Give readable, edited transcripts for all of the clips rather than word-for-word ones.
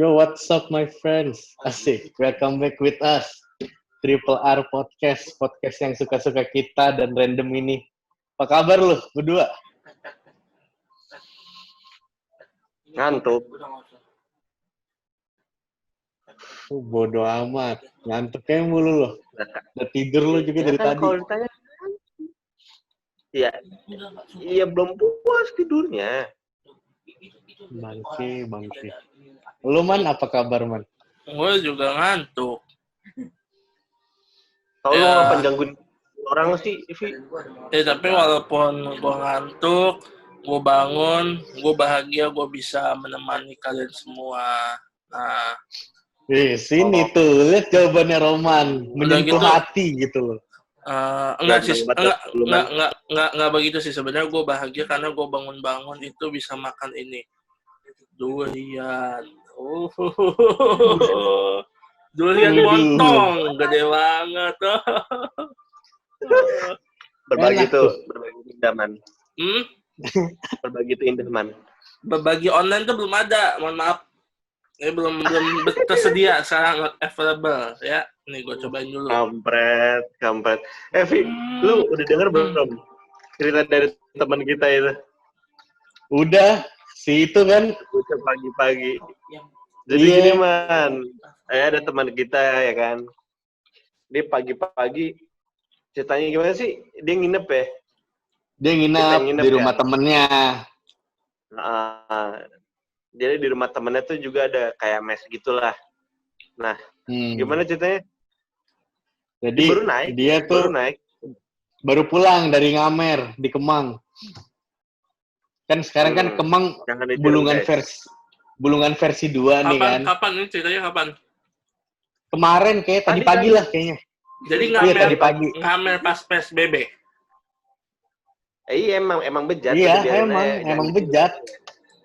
Yo, what's up my friends? Asik, welcome back with us. Triple R Podcast, podcast yang suka-suka kita dan random ini. Apa kabar lu berdua? Ngantuk. Bodoh amat. Ngantuk kayak mulu loh. Udah tidur lu juga dari kan tadi. Kalau ditanya, iya belum puas tidurnya. Bangke. Lu Man, apa kabar Man? Gue juga ngantuk. Kalau lu ngapain gangguin orang sih, Vi? Tapi walaupun gue ngantuk, gue bangun, gue bahagia, gue bisa menemani kalian semua. Nah, sini tuh, lihat jawabannya Roman, menyentuh gitu, hati gitu loh. Enggak begitu sih sebenarnya. Gue bahagia karena gue bangun-bangun itu bisa makan ini durian. Durian montong, gede banget. Berbagi indaman. Berbagi itu indaman. Berbagi online tuh belum ada, mohon maaf. Belum tersedia, sekarang not available ya. Nih gue cobain dulu. Kampret. Vi, lu udah denger belum cerita dari teman kita itu? Udah, si itu kan Udah pagi-pagi. Jadi gini Man, ada teman kita ya kan. Dia pagi-pagi ceritanya gimana sih? Dia nginep ya? Dia nginep di rumah temennya. Jadi di rumah temennya tuh juga ada kayak mes gitulah. Nah, gimana ceritanya? Jadi dia baru pulang dari ngamer di Kemang. Kan sekarang kan Kemang bulungan versi 2 nih kan. Kapan ini ceritanya kapan? Kemarin kayak tadi pagi lah kayaknya. Jadi ngamer pas PSBB. Iya emang bejat. Iya emang bejat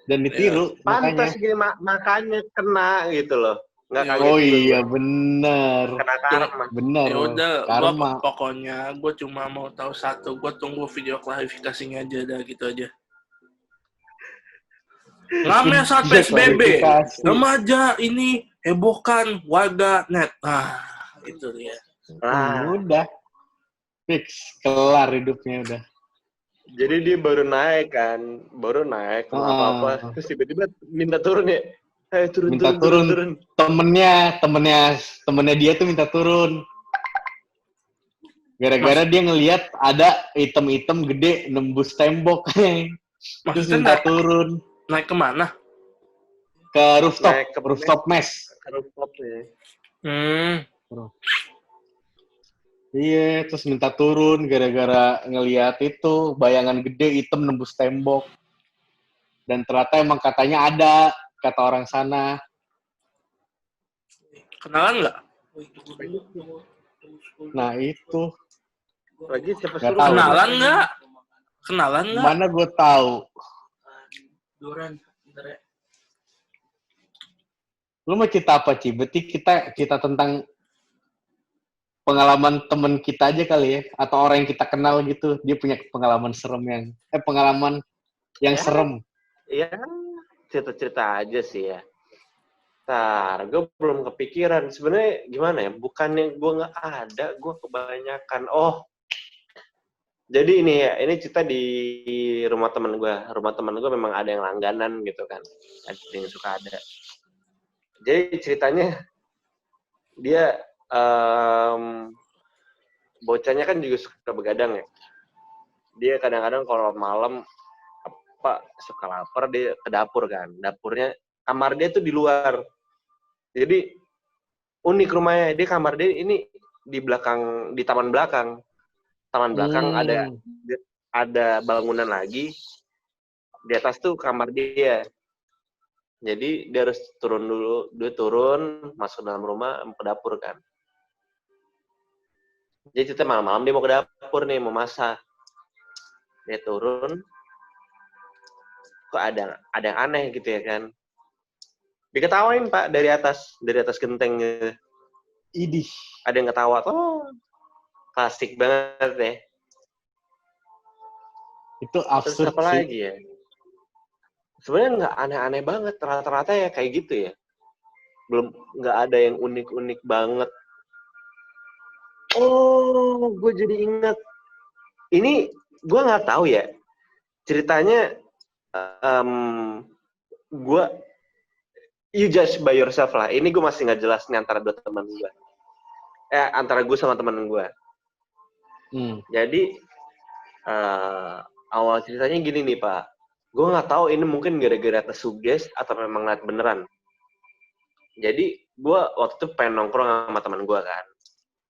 dan ditiru. Pantas gini makanya kena gitu loh. Nggak kaget iya bener. Kena karma. Bener. Ya udah, karma. Pokoknya gue cuma mau tahu satu. Gue tunggu video klarifikasinya aja dah gitu aja. Ngamer saat PSBB, remaja ini hebohkan warga net. Itu dia. Udah, fix, kelar hidupnya udah. Jadi dia baru naik, apa-apa, terus tiba-tiba minta turun ya. Turun. Temennya dia tuh minta turun. Gara-gara dia ngelihat ada item-item gede nembus tembok. Terus minta turun. Naik kemana? Ke rooftop mes. Ke rooftop ya. Iya, terus minta turun gara-gara ngelihat itu bayangan gede hitam nembus tembok. Dan ternyata emang katanya ada, kata orang sana. Kenalan nggak? Nah itu. Lagi siapa suruh? Kenalan nggak? Mana gue tahu. Lu mau cerita apa, Ci? Berarti kita tentang pengalaman temen kita aja kali ya, atau orang yang kita kenal gitu, dia punya pengalaman serem yang serem. Iya, cerita-cerita aja sih ya. Gue belum kepikiran. Sebenarnya gimana ya? Bukannya gue nggak ada, gue kebanyakan. Jadi ini cerita di rumah teman gue. Rumah teman gue memang ada yang langganan gitu kan. Ada yang suka ada. Jadi ceritanya dia bocahnya kan juga suka begadang ya. Dia kadang-kadang kalau malam suka lapar dia ke dapur kan. Dapurnya kamar dia tuh di luar. Jadi unik rumahnya. Dia kamar dia ini di taman belakang. Taman belakang ada bangunan lagi. Di atas tuh kamar dia. Jadi dia harus turun dulu. Dia turun masuk dalam rumah ke dapur kan. Jadi kita malam-malam dia mau ke dapur nih, mau masak. Dia turun, kok ada yang aneh gitu ya kan. Diketawain Pak dari atas genteng gitu. Idih. Ada yang ketawa, klasik banget ya. Itu absurd. Terus apa lagi ya? Sebenarnya nggak aneh-aneh banget, rata-rata ya kayak gitu ya. belum, nggak ada yang unik-unik banget. Oh, gue jadi ingat. Ini gue nggak tahu ya. Ceritanya, gue, you judge by yourself lah. Ini gue masih nggak jelas nih antara dua teman gue. Antara gue sama teman gue. Jadi awal ceritanya gini nih Pak. Gue nggak tahu ini mungkin gara-gara kesuges atau memang ngeliat beneran. Jadi gue waktu itu pengen nongkrong sama teman gue kan.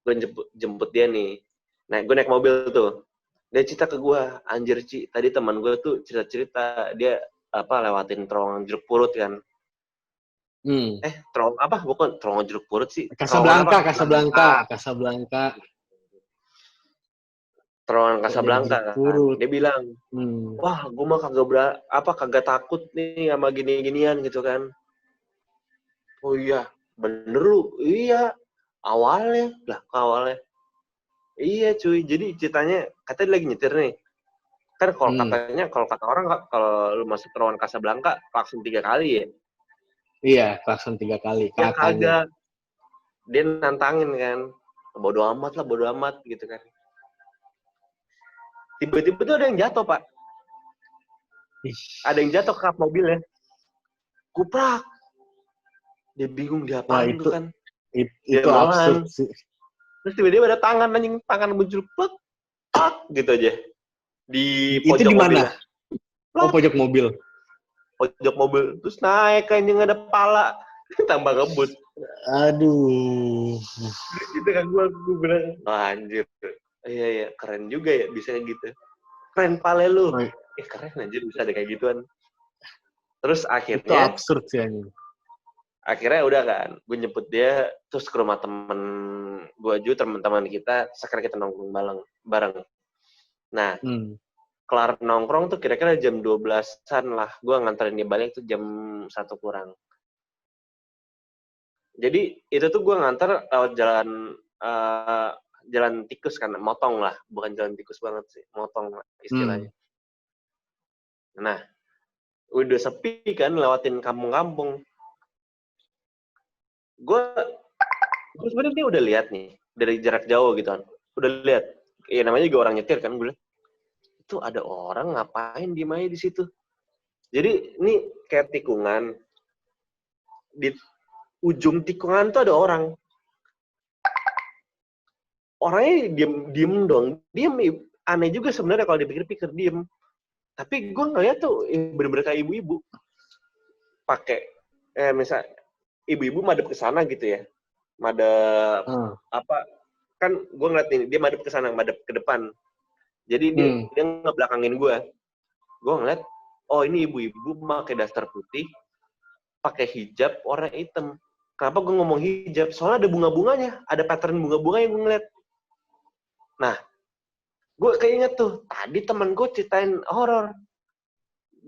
Gue jemput dia nih. Nah, gue naik mobil tuh. Dia cerita ke gue, anjir Ci, tadi teman gue tuh cerita-cerita dia lewatin terowongan jeruk purut kan. Terowongan apa? Bukan terowongan jeruk purut sih. Casablanca. Terowongan Casablanca kan. Dia bilang, wah, gue mah kagak takut nih sama gini-ginian gitu kan. Oh iya, bener lu. Iya, awalnya. Iya cuy, jadi ceritanya, katanya lagi nyetir nih. Kan kalau kata orang, kalau lu masuk terowongan Casablanca, klakson 3 kali ya. Iya, klakson 3 kali. Ya kagak. Dia nantangin kan. Bodo amat gitu kan. Tiba-tiba tuh ada yang jatuh, Pak. Ada yang jatuh ke kap mobilnya. Kuprak. Dia bingung diapain tuh kan. Itu absurd sih. Terus tiba-tiba ada tangan muncul, plek, gitu aja. Di pojok itu di mana? Mobil. Oh, pojok mobil. Pojok mobil. Terus naik kayaknya nggak ada pala. Tambah ngebut. Aduh. Terus gitu kan gue bilang, anjir. Iya, keren juga ya bisa gitu. Keren pale lu. Keren anjir bisa ada kayak gituan. Terus akhirnya. Itu absurd sih anjir. Akhirnya udah kan, gue jemput dia terus ke rumah temen gue juga, teman-teman kita, sekarang kita nongkrong bareng. Nah, kelar nongkrong tuh kira-kira jam 12-an lah. Gue nganterin dia balik tuh jam 1 kurang. Jadi itu tuh gue nganter lewat jalan tikus kan, motong lah, bukan jalan tikus banget sih, motong istilahnya. Nah, udah sepi kan, lewatin kampung-kampung. Gue sebenarnya udah lihat nih dari jarak jauh gitu kan, udah lihat. Ya namanya juga orang nyetir kan, gue lihat itu ada orang ngapain diem aja di situ. Jadi ini kayak tikungan, di ujung tikungan tuh ada orang. Orangnya diem dong, aneh juga sebenarnya kalau dipikir-pikir diem. Tapi gue ngeliat tuh bener-bener kayak ibu-ibu pakai misal ibu-ibu madep ke sana gitu ya. Madep kan gue ngeliat ini dia madep ke sana, madep ke depan. Jadi dia ngebelakangin gue. Gue ngeliat, oh ini ibu-ibu pakai daster putih, pakai hijab warna hitam. Kenapa gue ngomong hijab? Soalnya ada bunga-bunganya, ada pattern bunga-bunga yang gue ngeliat. Nah, gue keinget tuh, tadi temen gue ceritain horor.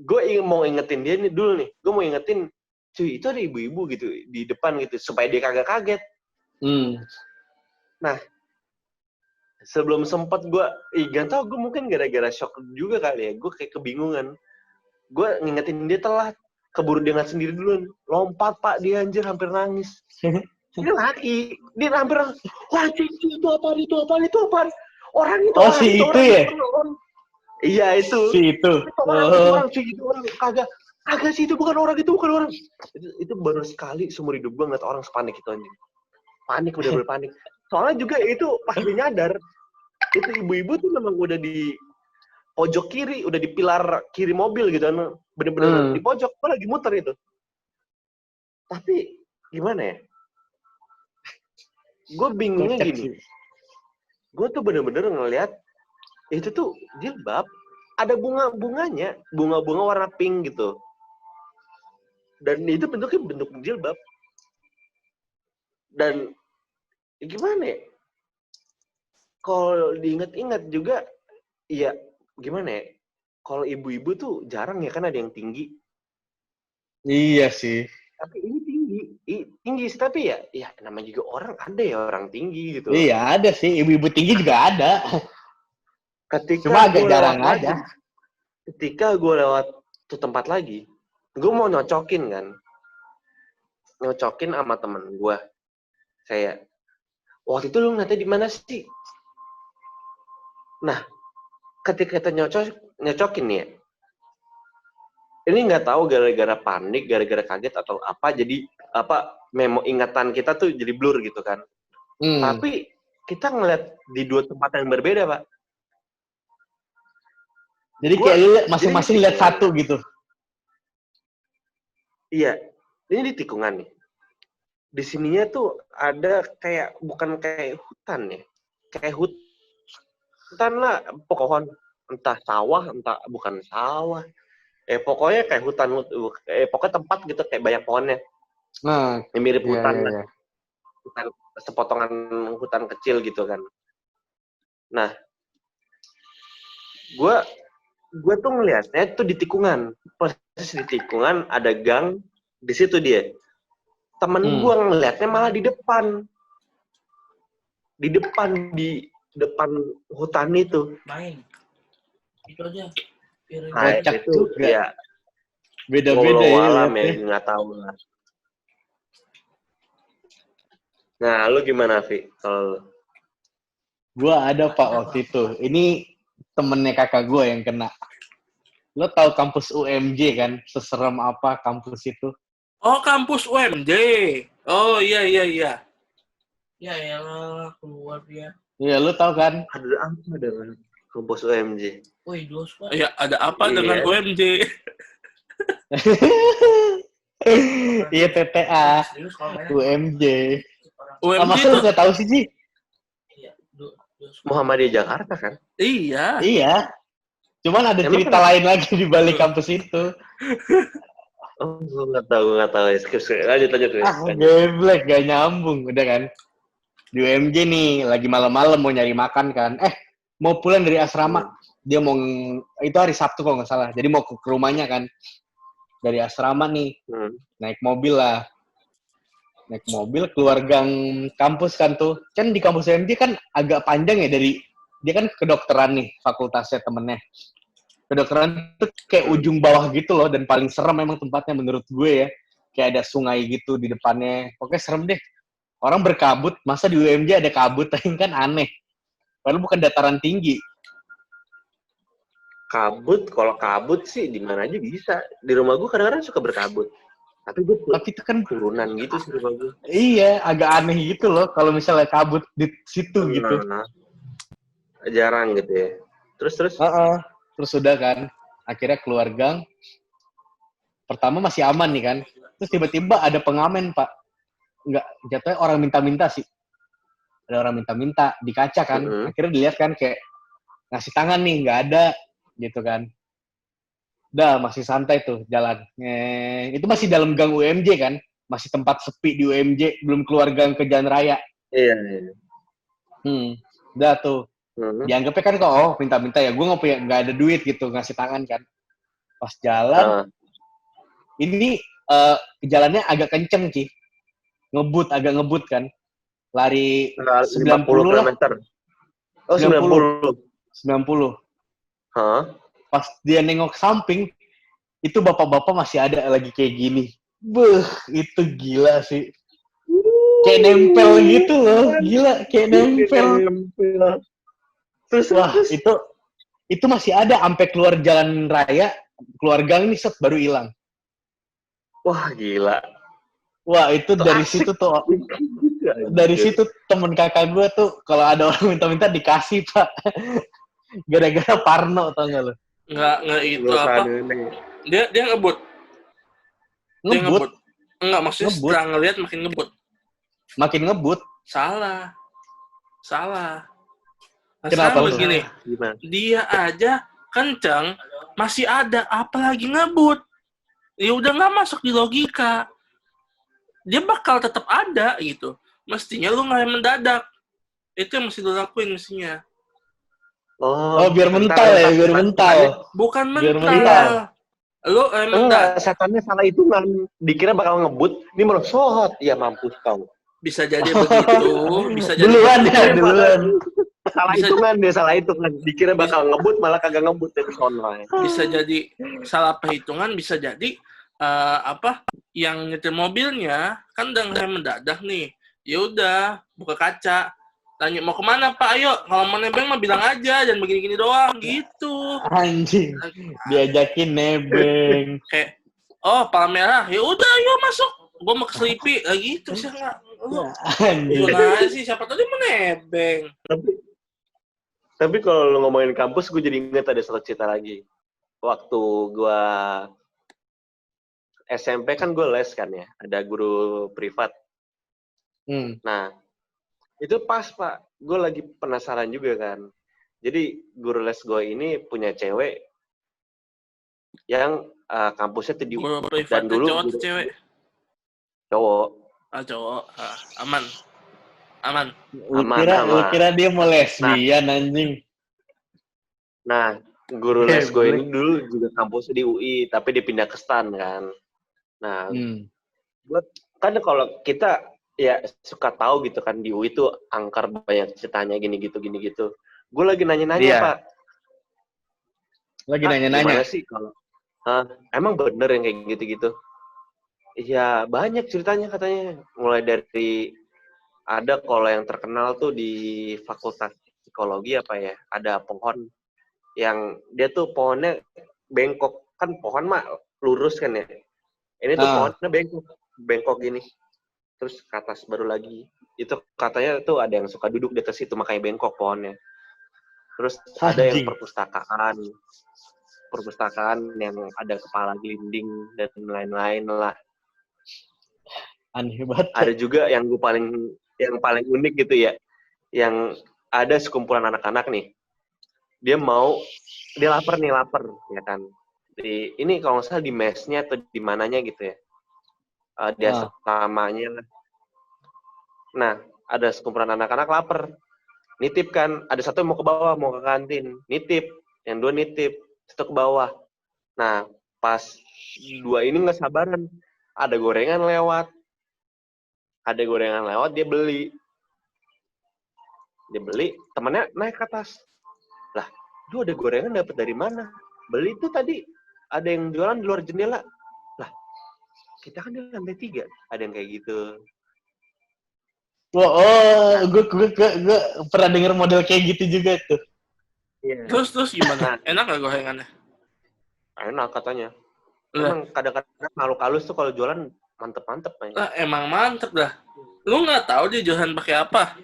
Gue mau ingetin dia nih dulu nih. Gue mau ingetin, cuy itu ada ibu-ibu gitu di depan gitu, supaya dia kagak kaget. Nah, sebelum sempat gue, gak tau gue mungkin gara-gara shock juga kali ya. Gue kayak kebingungan. Gue ngingetin dia telat. Keburu dia ngeliat sendiri duluan. Lompat Pak, dia anjir hampir nangis. Dia laki. Dia hampir nangis. Wah itu apaan? Orang itu orang. Si itu ya? Iya itu. Si itu. Orang. Kagak sih, itu bukan orang. Itu baru sekali seumur hidup gue ngeliat orang sepanik itu anjir. Panik, bener-bener panik. Soalnya juga itu pas dia nyadar, itu ibu-ibu tuh memang udah di pojok kiri, udah di pilar kiri mobil gitu kan. Bener-bener di pojok, gue lagi muter itu. Tapi gimana ya? Gue bingungnya gini. Gue tuh bener-bener ngeliat, itu tuh jilbab, ada bunga-bunganya, bunga-bunga warna pink gitu. Dan itu bentuknya bentuk jilbab. Dan gimana ya? Kalau diingat-ingat juga, ya gimana ya? Kalau ibu-ibu tuh jarang ya kan ada yang tinggi. Iya sih. Tapi ini tinggi sih, tapi ya namanya juga orang, ada ya orang tinggi gitu. Iya ada sih, ibu-ibu tinggi juga ada. Cuma agak jarang aja. Ketika gue lewat tuh tempat lagi, gue mau nyocokin kan. nyocokin sama temen gue. Kayak, waktu itu lu ngeliatnya di mana sih? Nah, ketika kita nyocokin nih ya, ini nggak tahu gara-gara panik, gara-gara kaget atau apa, jadi ingatan kita tuh jadi blur gitu kan. Tapi kita ngeliat di dua tempat yang berbeda, Pak. Jadi kayak lu masing-masing lihat satu gitu. Iya, ini di tikungan nih. Di sininya tuh ada kayak, bukan kayak hutan ya. Kayak hutan lah, pohon. Entah sawah, entah bukan sawah. Pokoknya kayak hutan, pokoknya tempat gitu kayak banyak pohonnya. Nah, yang mirip iya, hutan, iya. hutan, sepotongan hutan kecil gitu kan. Nah, gue tuh ngelihatnya tuh di tikungan, persis di tikungan ada gang, di situ dia. Temen gue ngelihatnya malah di depan hutan itu. Main. Itu aja. Kocak itu juga. Ya, Beda-beda ya. Alam ya, nggak tahu lah. Nah, lu gimana, Vi? Kalau Gua ada Pak waktu itu. Ini temennya kakak gue yang kena. Lo tahu kampus UMJ kan? Seserem apa kampus itu? Oh, kampus UMJ. Oh, iya. Ya elah, keluar dia. Iya, lo tahu kan? ada apa dengan kampus UMJ? Woi, dos, Pak. Ya, ada apa dengan UMJ? Iya, TTA. UMJ. UMJ masa lu nggak tahu sih, Ji? Muhammadiyah Jakarta kan? Iya. Iya. Cuman ada cerita lain lagi di balik kampus itu. Oh, gue nggak tahu. Skip. Lanjut. Geblek, gak nyambung. Udah kan? Di UMJ nih, lagi malam-malam mau nyari makan kan. Mau pulang dari asrama. Dia mau, itu hari Sabtu kalau nggak salah. Jadi mau ke rumahnya kan. Dari asrama nih. Naik mobil lah. Naik mobil keluar gang kampus kan tuh. Kan di kampus UMJ kan agak panjang ya dari, dia kan kedokteran nih fakultasnya temennya. Kedokteran tuh kayak ujung bawah gitu loh, dan paling serem memang tempatnya menurut gue ya. Kayak ada sungai gitu di depannya. Pokoknya serem deh. Orang berkabut, masa di UMJ ada kabut, kan aneh. Padahal bukan dataran tinggi. Kalau kabut sih di mana aja bisa. Di rumah gue kadang-kadang suka berkabut. Tapi itu kan turunan gitu sih rumah gue. Iya, agak aneh gitu loh kalau misalnya kabut di situ gitu. Jarang gitu ya. Terus? Terus udah kan, akhirnya keluar gang. Pertama masih aman nih kan. Terus tiba-tiba ada pengamen, Pak. Enggak, jatuhnya orang minta-minta sih. Ada orang minta-minta di kaca kan. Akhirnya dilihat kan kayak ngasih tangan nih, nggak ada gitu kan. Udah, masih santai tuh jalan. Itu masih dalam gang UMJ kan. Masih tempat sepi di UMJ, belum keluar gang ke jalan raya. Iya. Udah tuh. Dianggapnya kan kok, minta-minta ya. Gue nggak ada duit gitu, ngasih tangan kan. Pas jalan, ini jalannya agak kenceng sih. Agak ngebut kan. Lari 90 lah. Oh, 90. Pas dia nengok samping, itu bapak-bapak masih ada lagi kayak gini. Beuh, itu gila sih. Kayak nempel gitu loh. Gila, kayak nempel. Terus, wah, itu masih ada sampai keluar jalan raya, keluar gang nih, set, baru hilang. Wah, gila. Wah, itu dari situ tuh. Dari situ temen kakak gue tuh, kalau ada orang minta-minta dikasih, Pak. Gara-gara parno, tau gak lo? Nggak itu apa? Dia ngebut. Ngebut? Enggak, maksudnya setelah ngeliat makin ngebut. Makin ngebut? Salah. Kenapa begini? Dia aja kencang, masih ada, apalagi ngebut. Ya udah nggak masuk di logika. Dia bakal tetap ada gitu. Mestinya lu nggak mendadak. Itu yang mesti lu lakuin mestinya. Oh, biar mental ya, biar mental. Bukan mental. Lu setannya salah hitungan. Dikira bakal ngebut, ini merosot. Ya mampus kau. Bisa jadi begitu, bisa jadi duluan. Salah hitungan. Dikira bakal ngebut, malah kagak ngebut dari sono. Bisa jadi salah perhitungan, bisa jadi yang nyetir mobilnya kan udah ngerem mendadak nih. Ya udah, buka kaca. Tanya mau kemana Pak? Ayo, kalau mau nebeng mah bilang aja, dan begini-gini doang gitu. Anjing, diajakin nebeng. Kayak, oh Palmerah, ya udah ayo masuk. Gue mau ke Sleepy, gitu sih nggak. Lu Anjing. gimana sih? Siapa tadi mau nebeng? Tapi kalau lu ngomongin kampus, gue jadi inget ada satu cerita lagi. Waktu gue SMP kan gue les kan ya, ada guru privat. Nah, itu pas Pak, gue lagi penasaran juga kan. Jadi guru les gue ini punya cewek yang kampusnya tuh di Guru privat dan tuh dulu cowok tuh cewek? cowok. Cowok. Aman. Aman. Lu kira dia mau lesbian anjing. Nah, guru les gue ini dulu juga kampusnya di UI, tapi dia pindah ke STAN kan. Nah, gue kan kalau kita ya suka tahu gitu kan di UI tuh angker banyak ceritanya gini gitu. Gue lagi nanya-nanya Pak. Lagi nanya-nanya. Gimana sih kalau emang bener yang kayak gitu-gitu? Iya banyak ceritanya katanya. Mulai dari ada kalau yang terkenal tuh di Fakultas Psikologi apa ya, ada pohon yang dia tuh pohonnya bengkok, kan pohon mah lurus kan ya. Ini tuh pohonnya bengkok gini. Terus ke atas baru lagi. Itu katanya tuh ada yang suka duduk di atas situ makanya bengkok pohonnya. Terus ada yang perpustakaan yang ada kepala gelinding dan lain-lain lah. Aneh banget. Ada juga yang paling unik gitu ya, yang ada sekumpulan anak-anak nih. Dia lapar ya kan. Ini kalau nggak salah di mesnya atau di mananya gitu ya. Di asramanya lah. Nah, ada sekumpulan anak-anak lapar. Nitip kan, ada satu yang mau ke bawah, mau ke kantin. Nitip, yang dua nitip, satu ke bawah. Nah, pas dua ini nggak sabaran. Ada gorengan lewat, dia beli. Temennya naik ke atas. Lah, lu ada gorengan dapat dari mana? Beli itu tadi, ada yang jualan di luar jendela. Lah, kita kan di lantai 3, ada yang kayak gitu. Gue pernah denger model kayak gitu juga tuh. Yeah. Terus gimana? Enak gak gorengannya? Enak katanya. Emang kadang-kadang makhluk halus tuh kalau jualan mantep-mantep. Emang mantep dah. Lu nggak tahu dia jualan pakai apa?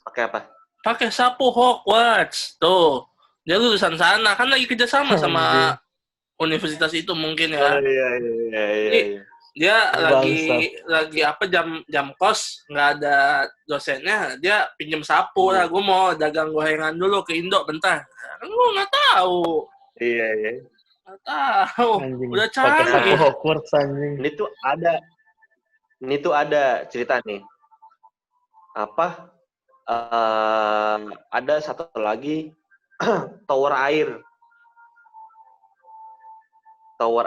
Pakai apa? Pakai sapu Hogwarts. Tuh. Dia lulusan sana. Kan lagi kerjasama sama universitas itu mungkin ya. Iya. Dia lagi jam kos, nggak ada dosennya, dia pinjem sapu lah. Gue mau dagang gorengan dulu ke Indo bentar. Kan gue nggak tahu. Iya. Nggak tahu. Anjing. Udah canggih. Pakai sapu Hogwarts anjing. Ini tuh ada cerita nih. Ada satu lagi tower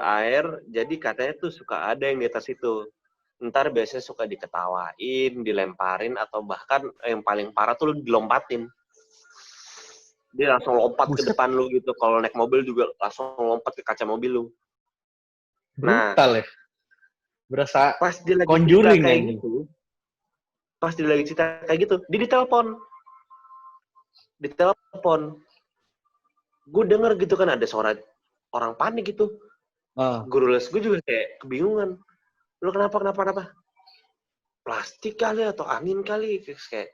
air, jadi katanya tuh suka ada yang di atas itu. Ntar biasanya suka diketawain, dilemparin, atau bahkan yang paling parah tuh lu dilompatin. Dia langsung lompat ke depan lu gitu. Kalau naik mobil juga langsung lompat ke kaca mobil lu. Brutal ya? Berasa pas dia lagi Conjuring kayak gitu. Pas dia lagi cerita kayak gitu, dia ditelepon. Gue denger gitu kan ada suara orang panik gitu. Guru les gue juga kayak kebingungan. Lu kenapa? Plastik kali atau angin kali? Kayak,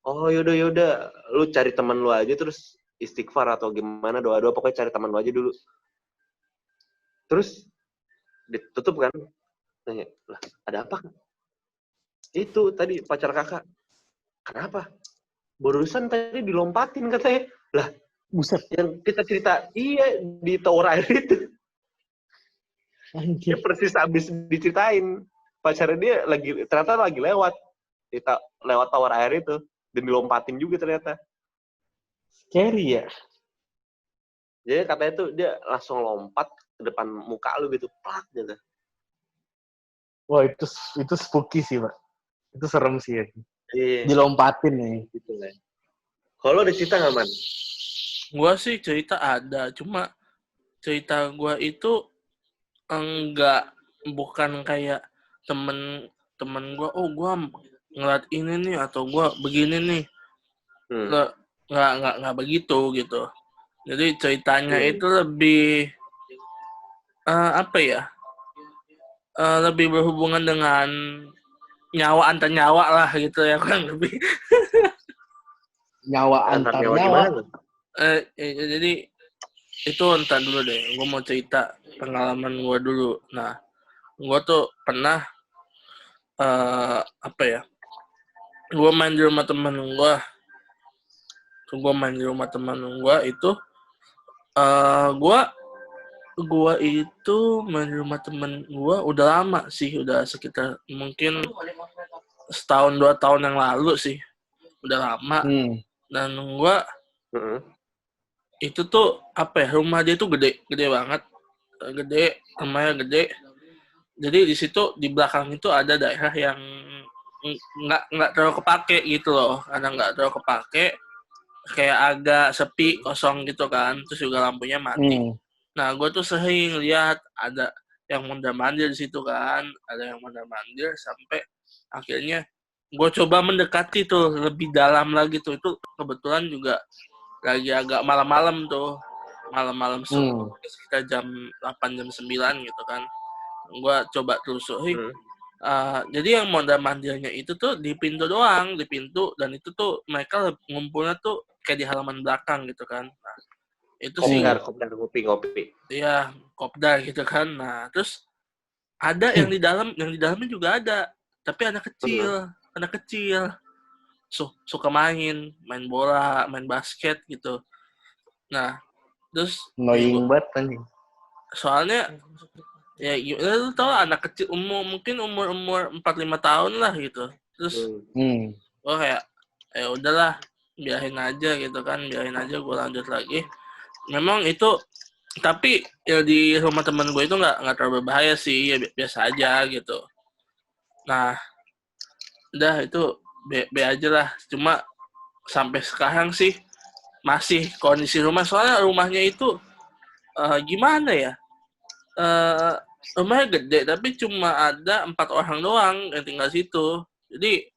oh yaudah, lu cari teman lu aja terus istighfar atau gimana, doa-doa, pokoknya cari teman lu aja dulu. Terus ditutup kan? Nanya, lah ada apa? Itu tadi pacar kakak. Kenapa? Barusan tadi dilompatin katanya. Lah, buset. Yang kita cerita, iya di tower air itu. Dia persis abis diceritain. Pacarnya dia ternyata lagi lewat tower air itu. Dan dilompatin juga ternyata. Scary ya? Jadi katanya tuh dia langsung lompat ke depan muka lu gitu. Plak gitu. Wah itu spooky sih Pak. Itu serem sih ya. Iya. Dilompatin nih. Gitu lah. Kalau ada cerita nggak, Man? Gua sih cerita ada. Cuma cerita gua itu enggak, bukan kayak temen gue, oh gue ngeliat ini nih atau gue begini nih. Nggak begitu gitu. Jadi ceritanya itu lebih apa ya? Lebih berhubungan dengan nyawa antar nyawa lah gitu ya, kurang lebih. Nyawa Antar antar nyawa nyawa. gimana? Jadi itu entar dulu deh. Gue mau cerita pengalaman gue dulu. Nah, gue tuh pernah apa ya? Gue main di rumah temen gue. Itu gue itu main di rumah temen gue udah lama sih, udah sekitar mungkin setahun 2 tahun yang lalu sih, udah lama. Dan gue itu tuh apa ya, rumah dia tuh gede banget, rumahnya gede. Jadi di situ di belakang itu ada daerah yang nggak terlalu kepake gitu loh, karena nggak terlalu kepake, kayak agak sepi, kosong gitu kan, terus juga lampunya mati. Nah, gue tuh sering lihat ada yang mondar-mandir di situ kan, sampai akhirnya gue coba mendekati tuh lebih dalam lagi tuh. Itu kebetulan juga lagi agak malam-malam tuh, malam-malam sekitar jam 8 jam 9 gitu kan. Gue coba telusuri. Jadi yang mondar-mandirnya itu tuh di pintu doang, dan itu tuh mereka ngumpulnya tuh kayak di halaman belakang gitu kan. Nah, itu sih Kopdar, ngopi. iya, kopdar gitu kan. Nah, terus ada yang di dalamnya juga ada, tapi anak kecil suka main bola, main basket gitu. Nah, terus Annoying banget anjing. soalnya ya lu tau anak kecil mungkin umur 4-5 tahun lah gitu. Terus gue kayak ya udahlah, biarin aja gitu kan, gue lanjut lagi. Memang itu, tapi ya di rumah temen gue itu nggak terlalu berbahaya sih, ya biasa aja gitu. Nah, udah itu B aja lah. Cuma sampai sekarang sih masih kondisi rumah, soalnya rumahnya itu gimana ya? Rumahnya gede tapi cuma ada 4 orang doang yang tinggal situ. Jadi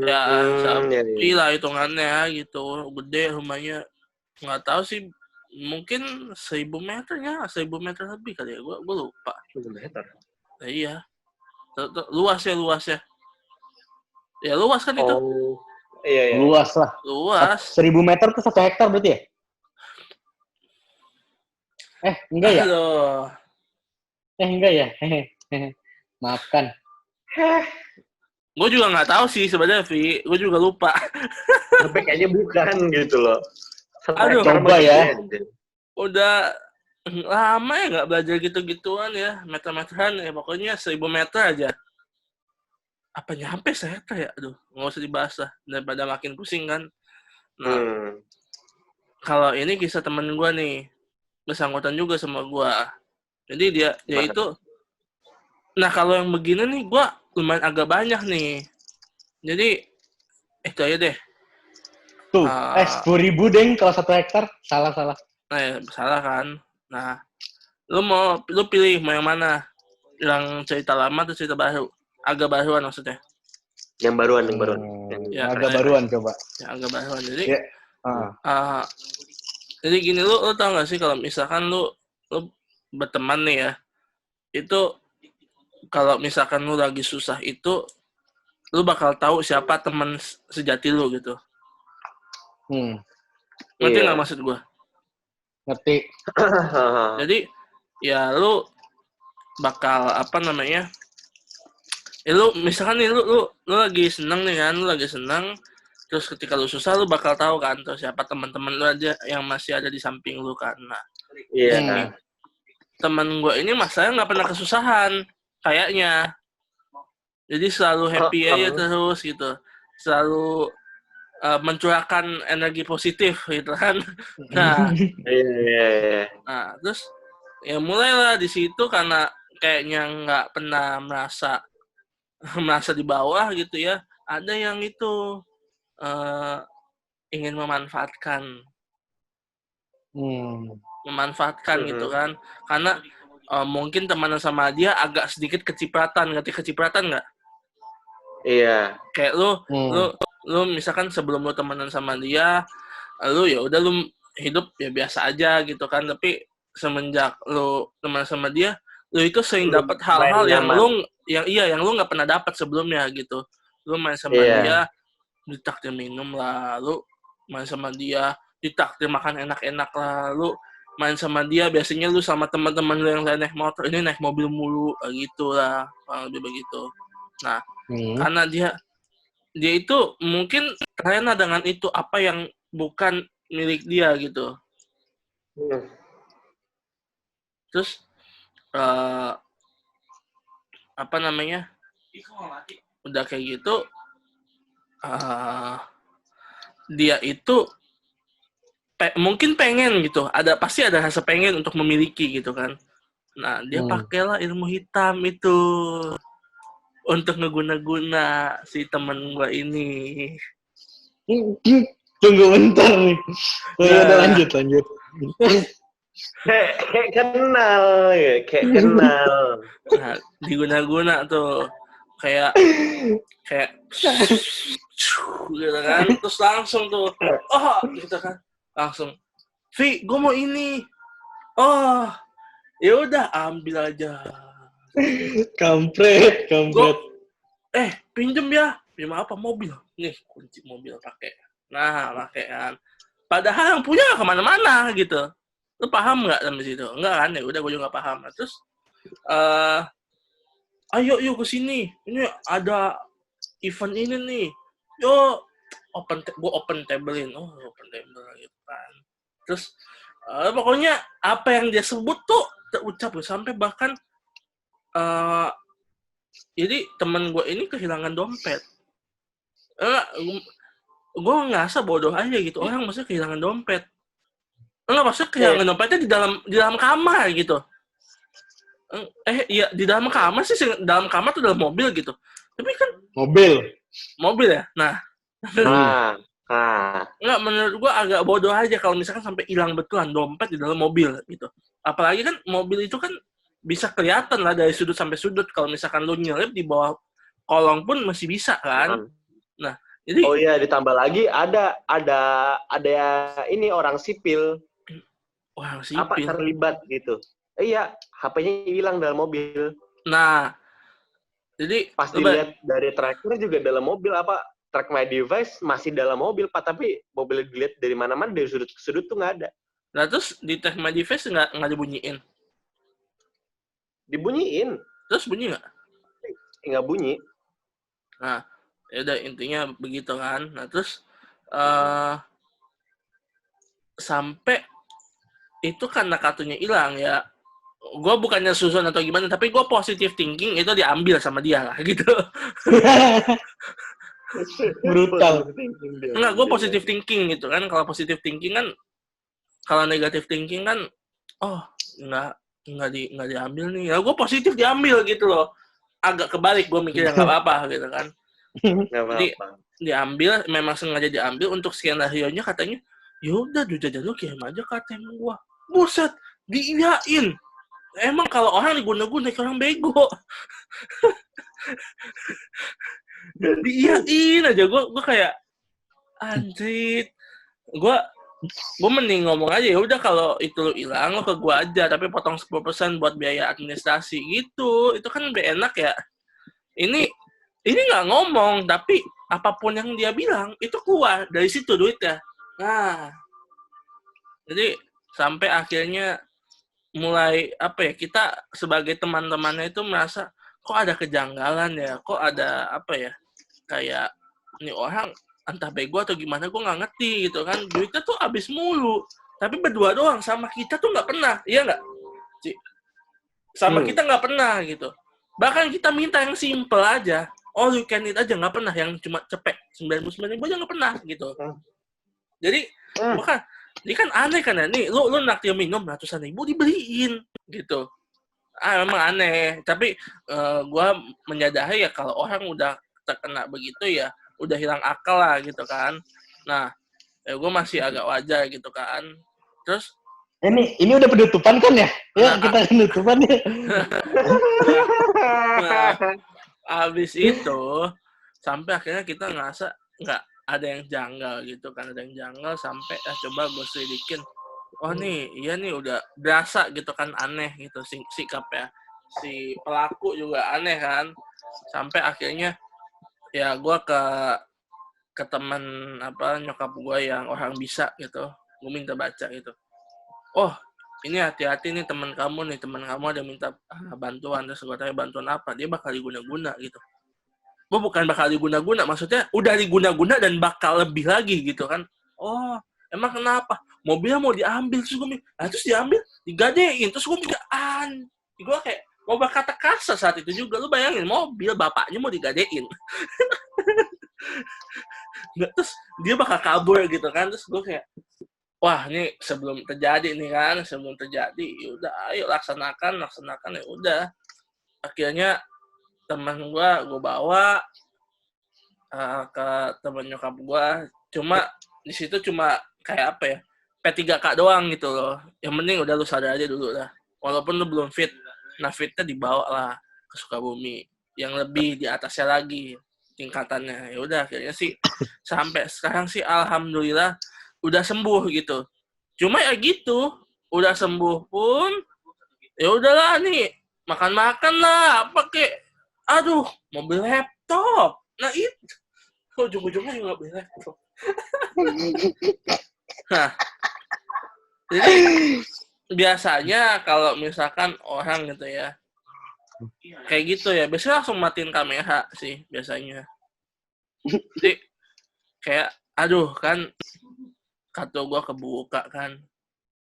ya sepi lah hitungannya gitu. Gede rumahnya, nggak tahu sih, mungkin 1.000 meternya, 1.000 meter lebih kali ya, gue lupa. 1 meter. Iya, luasnya ya luas kan itu. Iya. Luas lah. Luas. 1.000 meter tuh 1 hektar berarti ya? Enggak ya? Aduh. Enggak ya? Maafkan. Gue juga nggak tahu sih sebenarnya, Vi. Gue juga lupa. Tapi kayaknya bukan gitu loh. Aduh, coba ya. Udah lama ya nggak belajar gitu-gituan ya, meter-meteran ya, pokoknya 1.000 meter aja. Apa nyampe 1 hektar ya? Aduh, nggak usah dibahas lah, daripada makin pusing kan. Nah, kalau ini kisah temen gue nih, bersangkutan juga sama gue. Jadi dia itu, nah kalau yang begini nih, gue lumayan agak banyak nih. Jadi, itu aja deh. Tuh, 10.000 deng kalau 1 hektar. Salah. Nah, ya, salah kan. Nah, lu pilih mau yang mana? Yang cerita lama atau cerita baru? Agak baruan maksudnya. Yang baruan. Ya, agak baruan coba. Ya, agak baruan. Jadi, jadi gini, lu tau gak sih kalau misalkan lu berteman nih ya, itu kalau misalkan lu lagi susah itu, lu bakal tahu siapa teman sejati lu gitu. Ngerti nggak maksud gue? Ngerti. Jadi ya lu bakal apa namanya? Lu misalkan nih lu lagi seneng nih kan, terus ketika lu susah lu bakal tahu kan tuh siapa teman-teman lu aja yang masih ada di samping lu kan. Nah, teman gue ini masalahnya nggak pernah kesusahan kayaknya. Jadi selalu happy aja terus gitu. Selalu mencurahkan energi positif gitu kan. Nah, nah terus ya mulailah di situ karena kayaknya nggak pernah merasa di bawah gitu ya. Ada yang itu ingin memanfaatkan gitu kan. Karena mungkin temenan sama dia agak sedikit kecipratan, ngerti kecipratan nggak? Iya. Kayak lu misalkan sebelum lu temenan sama dia, lu ya udah lu hidup ya biasa aja gitu kan, tapi semenjak lu temenan sama dia, lu itu sering Lu dapat hal-hal main nyaman. yang lu nggak pernah dapat sebelumnya gitu. Lu main sama Iya. dia, ditraktir minum lah, lu main sama dia, ditraktir makan enak-enak lah, lu main sama dia biasanya lu sama teman-teman lu yang lain naik motor, ini naik mobil mulu, gitu lah, lebih begitu. Nah, karena dia itu mungkin terlena dengan itu apa yang bukan milik dia gitu. Terus apa namanya? Udah kayak gitu, dia itu mungkin pengen gitu, pasti ada rasa pengen untuk memiliki gitu kan. Nah, dia pakailah ilmu hitam itu untuk ngeguna-guna si temen gua ini. Tunggu bentar nih. Udah lanjut. Kayak kenal ya, kayak kenal. Nah, diguna-guna tuh kayak gitu kan, terus langsung tuh gitu kan, langsung Vi, gue mau ini, ya udah ambil aja. Kampret. Pinjem apa? Mobil nih, kunci mobil pakai. Nah, pakai kan, padahal yang punya kemana-mana gitu. Lu paham nggak sampai situ? Enggak kan? Ya udah, gue juga nggak paham. Terus ayo yuk ke sini, ini ada event ini nih, yuk open tablein, open table gitu kan. Terus pokoknya apa yang dia sebut tuh terucap sampai bahkan jadi temen gue ini kehilangan dompet. Gue ngerasa bodoh aja gitu, orang maksudnya kehilangan dompet. Maksudnya kehilangan dompetnya di dalam kamar gitu. Iya, di dalam kamar sih, dalam kamar tuh dalam mobil gitu. Tapi kan mobil ya. Nah. Enggak, menurut gua agak bodoh aja kalau misalkan sampai hilang betulan dompet di dalam mobil gitu. Apalagi kan mobil itu kan bisa kelihatan lah dari sudut sampai sudut. Kalau misalkan lu nyelip di bawah kolong pun masih bisa kan. Nah, jadi ditambah lagi ada ini orang sipil. Apa terlibat gitu. Iya, HP-nya hilang dalam mobil. Nah, jadi pas dilihat dari tracker juga dalam mobil, track my device masih dalam mobil, Pak, tapi mobil dilihat dari mana-mana, dari sudut ke sudut tuh nggak ada. Nah, terus di track my device nggak dibunyiin? Dibunyiin. Terus bunyi nggak? Nggak bunyi. Nah, ya udah intinya begitu kan. Nah, terus sampai itu karena kartunya hilang ya. Gue bukannya susun atau gimana, tapi gue positive thinking itu diambil sama dia lah gitu. Brutal. Enggak, gue positive thinking gitu kan. Kalau positive thinking kan, kalau negative thinking kan, nggak diambil nih. Ya gue positif diambil gitu loh. Agak kebalik gue mikirnya, nggak apa-apa gitu kan. Jadi diambil, memang sengaja diambil untuk skenario-nya katanya, yaudah duit jajan lu kirim aja ke ATM gue. Buset, diiyain. Emang kalau orang diguna-guna kayak orang bego. Diiyain aja, gue kayak anjir. Gue mending ngomong aja, ya udah kalau itu lu hilang lo ke gue aja, tapi potong 10% buat biaya administrasi gitu. Itu kan lebih enak ya. Ini nggak ngomong, tapi apapun yang dia bilang itu keluar dari situ duitnya. Nah, jadi sampai akhirnya mulai kita sebagai teman-temannya itu merasa kok ada kejanggalan ya, kok ada kayak ini orang entah bego atau gimana, gue nggak ngerti gitu kan. Duitnya tuh habis mulu, tapi berdua doang, sama kita tuh nggak pernah, iya nggak? Sama kita nggak pernah gitu. Bahkan kita minta yang simple aja, all you can eat aja nggak pernah, yang cuma cepek 99.000 aja nggak pernah gitu. Jadi bukan, ini kan aneh kan ya, nih lu naktir minum ratusan ribu dibeliin gitu. Memang aneh, tapi gue menyadari ya kalau orang udah terkena begitu ya udah hilang akal lah gitu kan. Nah, gue masih agak wajar gitu kan. Terus Ini udah penutupan kan ya? Ya, kita penutupan ya. Nah, abis itu sampai akhirnya kita ngerasa nggak ada yang janggal gitu kan, ada yang janggal sampai coba gue selidikin, oh nih iya nih udah berasa gitu kan aneh gitu sikapnya si pelaku juga aneh kan, sampai akhirnya ya gue ke teman nyokap gue yang orang bisa gitu, gue minta baca gitu, oh ini hati-hati nih teman kamu ada minta bantuan, terus gue tanya bantuan apa, dia bakal diguna-guna gitu. Gue bukan bakal diguna-guna, maksudnya udah diguna-guna dan bakal lebih lagi gitu kan. Oh, emang kenapa? Mobilnya mau diambil, terus diambil, digadein, terus gue mikir, gue kayak mau berkata kasar saat itu juga. Lu bayangin, mobil bapaknya mau digadein. Nggak, terus dia bakal kabur gitu kan, terus gue kayak, wah ini sebelum terjadi yaudah ayo laksanakan ya udah. Akhirnya teman gue bawa ke teman nyokap gue, cuma di situ cuma kayak apa ya, P3K doang gitu loh, yang penting udah lu sadar aja dulu lah, walaupun lu belum fit, nah fitnya dibawa lah ke Sukabumi yang lebih di atasnya lagi tingkatannya. Ya udah akhirnya sih sampai sekarang sih alhamdulillah udah sembuh gitu. Cuma ya gitu, udah sembuh pun ya udahlah nih, makan lah apa kek, aduh mau beli laptop, nah itu ujung-ujungnya juga beli laptop. Nah, jadi biasanya kalau misalkan orang gitu ya kayak gitu ya, biasanya langsung matiin kamera sih biasanya. Jadi kayak aduh kan kartu gua kebuka kan,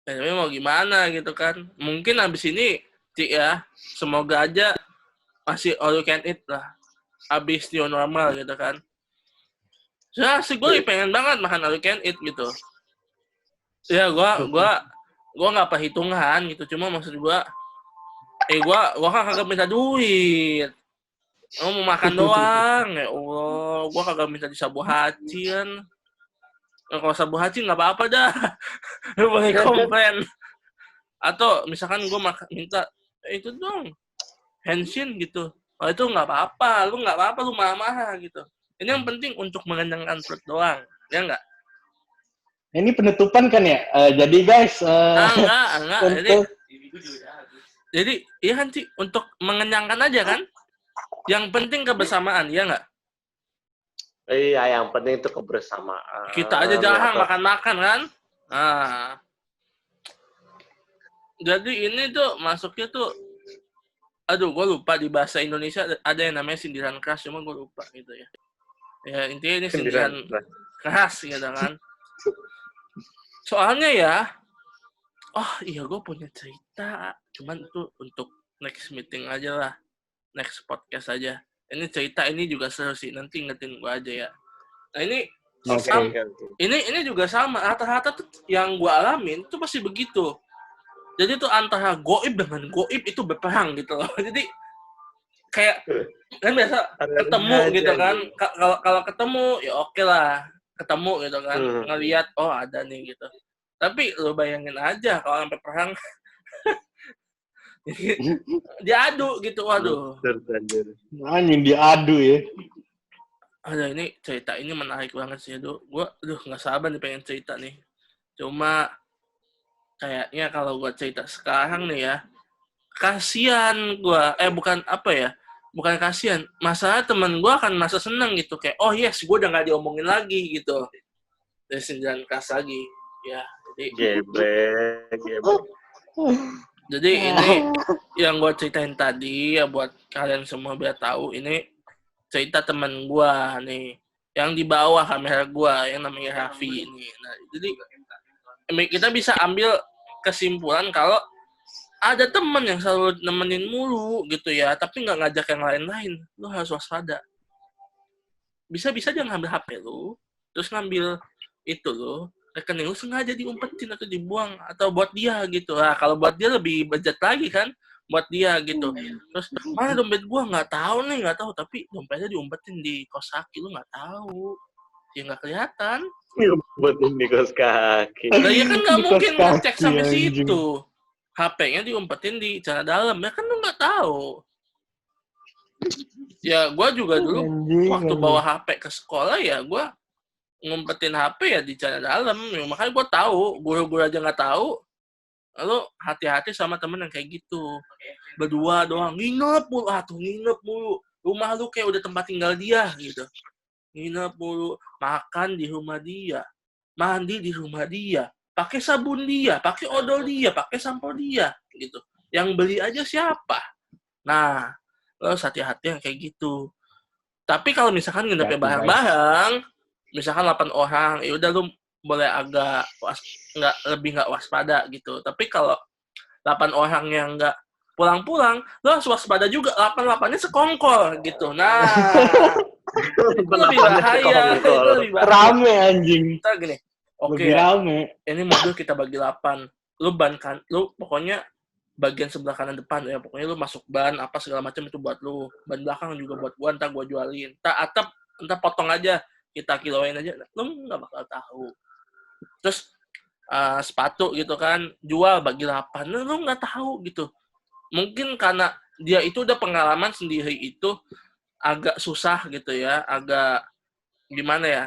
tapi mau gimana gitu kan, mungkin abis ini ya semoga aja masih all you can eat lah abis new normal gitu kan. Ya sih gue pengen banget makan all you can eat gitu. Ya gue nggak perhitungan gitu, cuma maksud gue gue kan kagak minta duit, mau makan doang. Ya Allah, gue kagak minta disabu haji kan. Kalau sabu haji nggak apa-apa dah, lu boleh komplain. Atau misalkan gue minta itu dong henshin gitu, oh itu nggak apa-apa, lu marah-marah gitu. Ini yang penting untuk mengenyangkan perut doang, ya nggak? Ini penutupan kan ya? Jadi guys, enggak. untuk... Jadi iya kan sih, untuk mengenyangkan aja kan. Yang penting kebersamaan, ya nggak? Iya, yang penting itu kebersamaan. Kita aja jarang makan-makan kan. Nah, jadi ini tuh masuknya tuh, aduh gue lupa di bahasa Indonesia ada yang namanya sindiran keras, cuma gue lupa gitu ya. Ya intinya ini sindiran keras gitu kan. Soalnya ya, oh iya gue punya cerita, cuman itu untuk next meeting aja lah, next podcast aja. Ini cerita ini juga seru sih, nanti ingetin gue aja ya. Nah ini ini juga sama, rata-rata tuh yang gue alamin tuh pasti begitu. Jadi tuh antara goib dengan goib itu berperang gitu loh. Jadi kayak kan biasa ketemu gitu kan, kalau ketemu ya oke lah, ketemu gitu kan, ngelihat oh ada nih gitu. Tapi lo bayangin aja kalau sampai perang diadu gitu, waduh. Anjing diadu ya. Ada ini cerita ini menarik banget sih, gue nggak sabar nih pengen cerita nih. Cuma kayaknya kalau gue cerita sekarang nih ya, kasihan gue, bukan kasihan, masalah temen gue akan merasa seneng gitu, kayak oh yes gue udah nggak diomongin lagi gitu, dari sindiran keras lagi ya. Jadi ini yang gue ceritain tadi ya, buat kalian semua biar tahu, ini cerita temen gue nih yang di bawah kamera gue yang namanya Raffi ini. Nah, jadi kita bisa ambil kesimpulan kalau ada temen yang selalu nemenin mulu gitu ya, tapi nggak ngajak yang lain-lain, lu harus waspada. Bisa-bisa dia ngambil HP lu, terus ngambil itu lu, rekening lu sengaja diumpetin atau dibuang, atau buat dia gitu. Nah, kalau buat dia lebih budget lagi kan, buat dia gitu. Terus mana dompet gua, nggak tahu, tapi dompetnya diumpetin di kos kaki, lu nggak tahu, ya nggak kelihatan. Ngumpetin di kos kaki. Nah, ya kan nggak Di kos mungkin ngecek kaki, sampai anjing. situ. HP-nya diumpetin di celana dalam. Ya kan lu nggak tahu. Ya, gue juga dulu waktu bawa HP ke sekolah ya, gue ngumpetin HP ya di celana dalam. Ya, makanya gue tahu, guru-guru aja nggak tahu. Lalu hati-hati sama temen yang kayak gitu. Berdua doang, nginep mulu. Rumah lu kayak udah tempat tinggal dia gitu. Nginep mulu, makan di rumah dia, mandi di rumah dia, pakai sabun dia, pakai odol dia, pakai sampo dia gitu. Yang beli aja siapa? Nah, lo hati-hati yang kayak gitu. Tapi kalau misalkan nginepnya Hati-hati, bareng-bareng, misalkan 8 orang, ya udah lu boleh agak nggak waspada gitu. Tapi kalau 8 orang yang nggak pulang-pulang, lo harus waspada juga. 8-8-nya sekongkol gitu. Nah, itu lebih bahaya. Itu lebih bahaya. Rame anjing. Kita gini, oke Lebih ya, rame. ini mobil kita bagi 8. Lu pokoknya bagian sebelah kanan depan ya, pokoknya lu masuk ban apa segala macam itu buat lu, ban belakang juga buat gua, entar gua jualin, entar potong aja, kita kiloin aja, lu nggak bakal tahu. Terus sepatu gitu kan, jual bagi 8, lu nggak tahu gitu. Mungkin karena dia itu udah pengalaman sendiri itu agak susah gitu ya, agak gimana ya,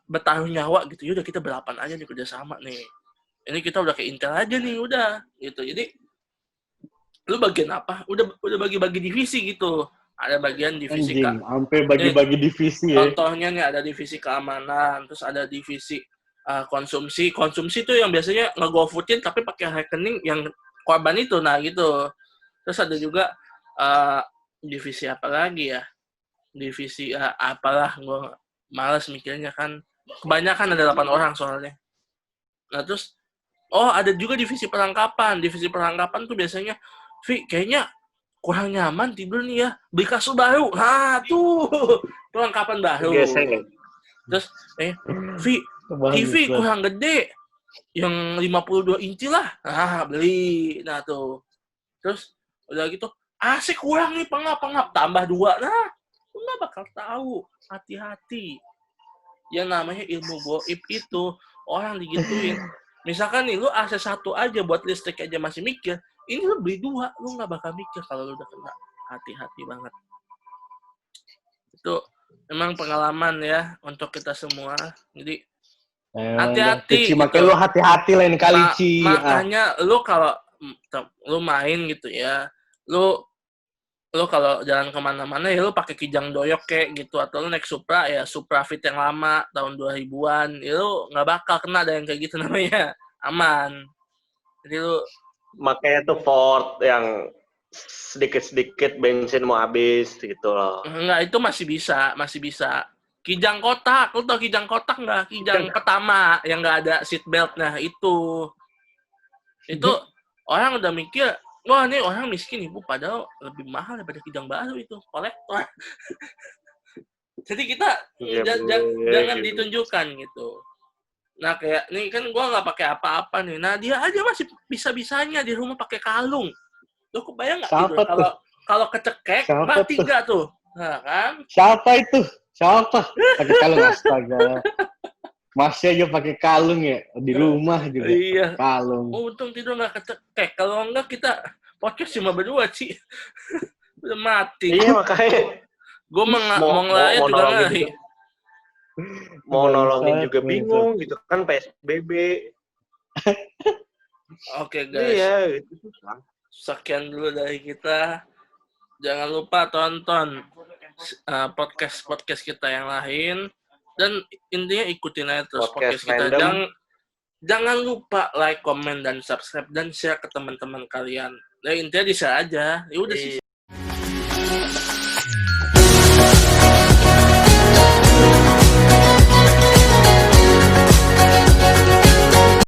bertaruh nyawa gitu. Yaudah kita ber-8 aja nih, kerjasama nih. Ini kita udah kayak Intel aja nih, udah gitu. Jadi lu bagian apa? Udah bagi-bagi divisi gitu. Ada bagian divisi Anjing, sampai bagi-bagi divisi ya. Contohnya nih ada divisi keamanan, terus ada divisi konsumsi. Konsumsi tuh yang biasanya nge-GoFoodin tapi pakai rekening yang korban itu, nah gitu. Terus ada juga divisi apa lagi ya? Divisi apalah, gue malas mikirnya kan. Kebanyakan ada 8 orang soalnya. Nah terus ada juga divisi perlengkapan. Divisi perlengkapan tuh biasanya, Vi, kayaknya kurang nyaman tidur nih ya. Beli kasur baru. Nah, tuh. Perlengkapan baru. Geseng. Terus, Vi, TV kurang gede. Yang 52 inci lah. Nah, beli. Nah, tuh. Terus, udah gitu, AC kurang nih, pengap. Tambah 2. Nah, lu nggak bakal tahu. Hati-hati. Yang namanya ilmu goib itu, orang digituin. Misalkan nih, lu AC 1 aja buat listrik aja masih mikir, ini lu beli 2, lu nggak bakal mikir kalau lu udah kena. Hati-hati banget. Itu memang pengalaman ya untuk kita semua. Jadi, hati-hati. Cici, makanya lu hati-hati lain kali, Ci. Makanya lu kalau lu main gitu ya, lu kalau jalan kemana-mana ya lu pakai kijang doyok kayak gitu, atau lu naik Supra ya, Supra Fit yang lama tahun 2000-an, ya lu nggak bakal kena ada yang kayak gitu, namanya aman. Jadi lu makanya tuh Ford yang sedikit-sedikit bensin mau habis gitu loh. Enggak, itu masih bisa. Kijang kotak, lu tau kijang kotak nggak? Kijang pertama yang nggak ada seat belt, nah itu orang udah mikir, wah ini orang miskin ibu, padahal lebih mahal daripada kijang baru itu, kolektor. Jadi kita jangan ditunjukkan gitu. Nah kayak nih kan gue nggak pakai apa-apa nih, nah dia aja masih bisa-bisanya di rumah pakai kalung. Lo kebayang nggak tidur kalau kecekek mati nggak tuh? Nah kan? Siapa itu? Pakai kalung, astaga. Masih aja pakai kalung ya di rumah juga. Iya. Kalung. Untung tidur nggak kecekek. Kalau enggak kita podcast cuma berdua, Ci. Udah mati. Iya makanya. Gue mau ngelayat juga ngeri. Mau nolongin juga bingung gitu kan, PSBB. Oke guys. Iya, gitu. Sekian dulu dari kita. Jangan lupa tonton podcast kita yang lain. Dan intinya ikutin aja terus podcast kita. Jangan lupa like, comment, dan subscribe. Dan share ke teman-teman kalian. Nah, intinya di-share aja. Ya udah sih.